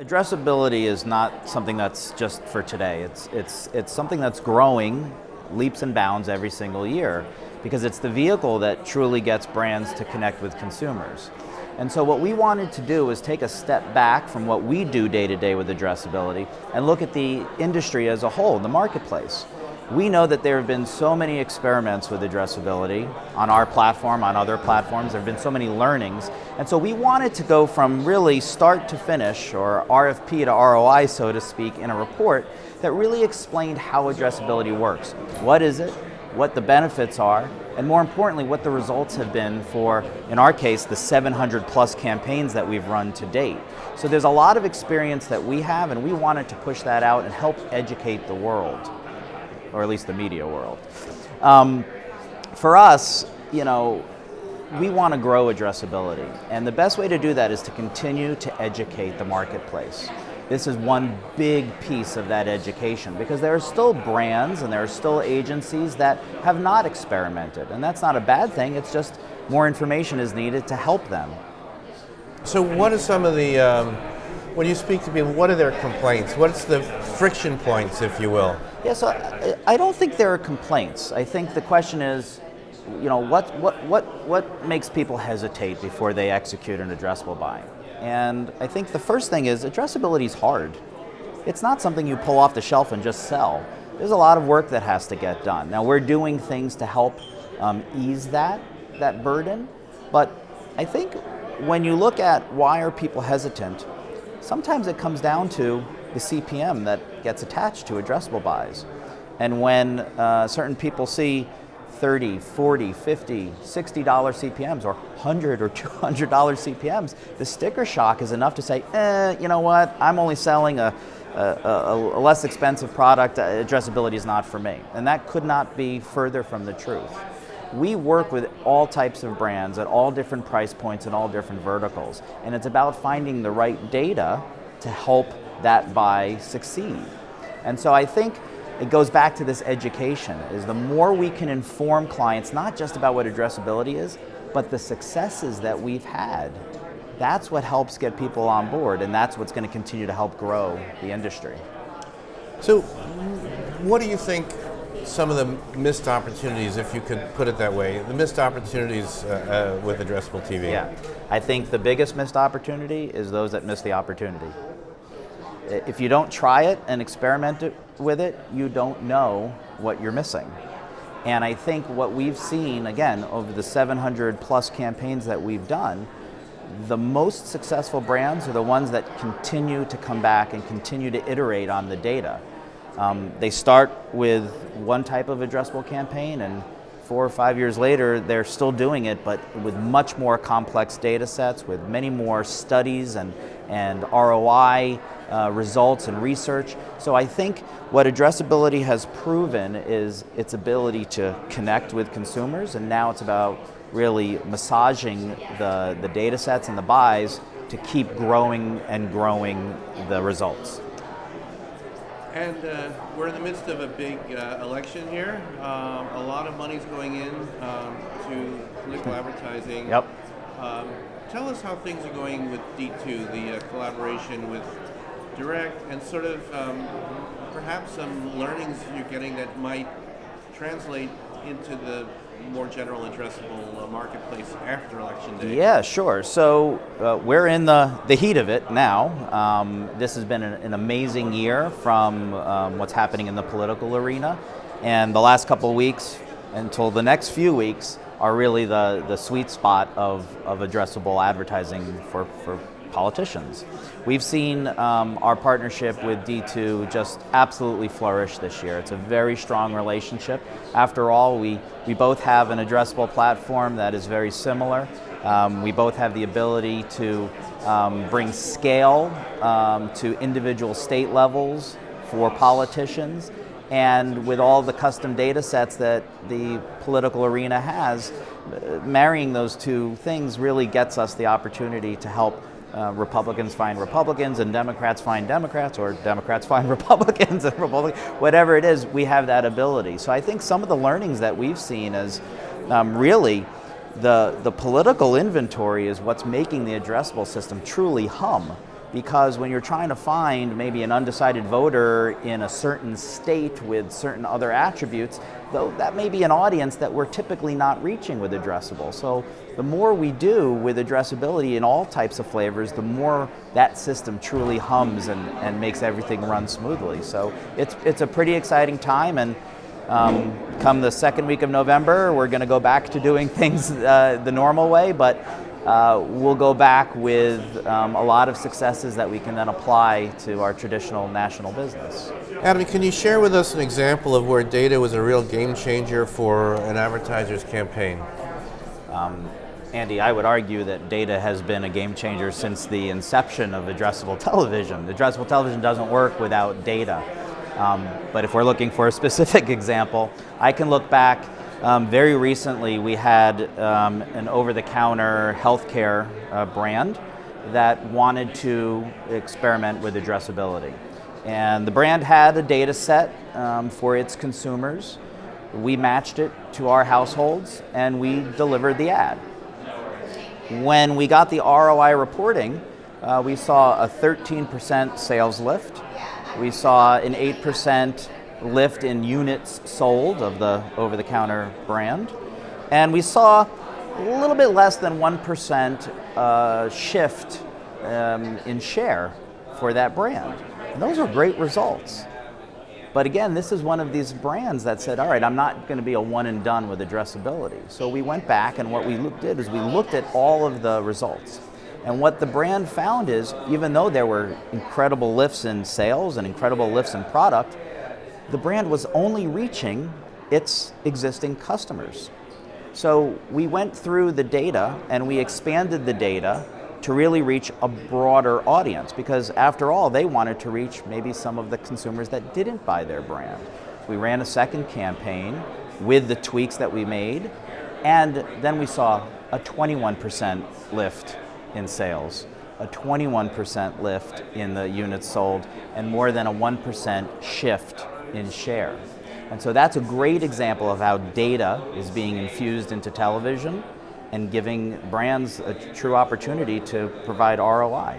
Addressability is not something that's just for today. It's something that's growing leaps and bounds every single year because it's the vehicle that truly gets brands to connect with consumers. And so what we wanted to do is take a step back from what we do day to day with addressability and look at the industry as a whole, the marketplace. We know that there have been so many experiments with addressability on our platform, on other platforms. There have been so many learnings. And so we wanted to go from really start to finish, or RFP to ROI, so to speak, in a report that really explained how addressability works. What is it? What the benefits are? And more importantly, what the results have been for, in our case, the 700 plus campaigns that we've run to date. So there's a lot of experience that we have, and we wanted to push that out and help educate the world, or at least the media world. For us, we want to grow addressability, and the best way to do that is to continue to educate the marketplace. This is one big piece of that education because there are still brands and there are still agencies that have not experimented, and that's not a bad thing, it's just more information is needed to help them. So what are some of the, when you speak to people, what are their complaints? What's the friction points, if you will? Yeah, so I don't think there are complaints. I think the question is, what makes people hesitate before they execute an addressable buy? And I think the first thing is addressability is hard. It's not something you pull off the shelf and just sell. There's a lot of work that has to get done. Now we're doing things to help ease that burden, but I think when you look at why are people hesitant, sometimes it comes down to the CPM that gets attached to addressable buys. And when certain people see $30, $40, $50, $60 CPMs or $100 or $200 CPMs, the sticker shock is enough to say, you know what, I'm only selling a less expensive product, addressability is not for me. And that could not be further from the truth. We work with all types of brands at all different price points and all different verticals. And it's about finding the right data to help that buy succeed. And so I think it goes back to this education, is the more we can inform clients, not just about what addressability is, but the successes that we've had. That's what helps get people on board, and that's what's going to continue to help grow the industry. So what do you think some of the missed opportunities, if you could put it that way, the missed opportunities with Addressable TV? Yeah, I think the biggest missed opportunity is those that miss the opportunity. If you don't try it and experiment with it, you don't know what you're missing. And I think what we've seen, again, over the 700 plus campaigns that we've done, the most successful brands are the ones that continue to come back and continue to iterate on the data. They start with one type of addressable campaign, and 4 or 5 years later, they're still doing it, but with much more complex data sets, with many more studies and ROI results and research. So I think what addressability has proven is its ability to connect with consumers, and now it's about really massaging the data sets and the buys to keep growing and growing the results. And we're in the midst of a big election here. A lot of money's going in to political advertising. Yep. Tell us how things are going with D2, the collaboration with Direct, and sort of perhaps some learnings you're getting that might translate into the more general addressable marketplace after Election Day. Yeah, sure. So we're in the heat of it now. This has been an amazing year from what's happening in the political arena. And the last couple of weeks until the next few weeks are really the sweet spot of addressable advertising for politicians. We've seen our partnership with D2 just absolutely flourish this year. It's a very strong relationship. After all, we both have an addressable platform that is very similar. We both have the ability to bring scale to individual state levels for politicians. And with all the custom data sets that the political arena has, marrying those two things really gets us the opportunity to help Republicans find Republicans and Democrats find Democrats, or Democrats find Republicans and Republicans, whatever it is, we have that ability. So I think some of the learnings that we've seen is really the political inventory is what's making the addressable system truly hum. because when you're trying to find maybe an undecided voter in a certain state with certain other attributes, though that may be an audience that we're typically not reaching with Addressable. So the more we do with addressability in all types of flavors, the more that system truly hums and makes everything run smoothly. So it's a pretty exciting time, and come the second week of November, we're going to go back to doing things the normal way, but we'll go back with a lot of successes that we can then apply to our traditional national business. Adam, can you share with us an example of where data was a real game changer for an advertiser's campaign? Andy, I would argue that data has been a game changer since the inception of addressable television. Addressable television doesn't work without data. But if we're looking for a specific example, I can look back. Very recently, we had an over-the-counter healthcare brand that wanted to experiment with addressability. And the brand had a data set for its consumers. We matched it to our households, and we delivered the ad. When we got the ROI reporting, we saw a 13% sales lift. We saw an 8% lift in units sold of the over-the-counter brand. And we saw a little bit less than 1% shift in share for that brand. And those were great results. But again, this is one of these brands that said, all right, I'm not going to be a one and done with addressability. So we went back, and what we did is we looked at all of the results. And what the brand found is, even though there were incredible lifts in sales and incredible lifts in product, the brand was only reaching its existing customers. So we went through the data and we expanded the data to really reach a broader audience, because after all, they wanted to reach maybe some of the consumers that didn't buy their brand. We ran a second campaign with the tweaks that we made, and then we saw a 21% lift in sales, a 21% lift in the units sold, and more than a 1% shift in share. And so that's a great example of how data is being infused into television and giving brands a true opportunity to provide ROI.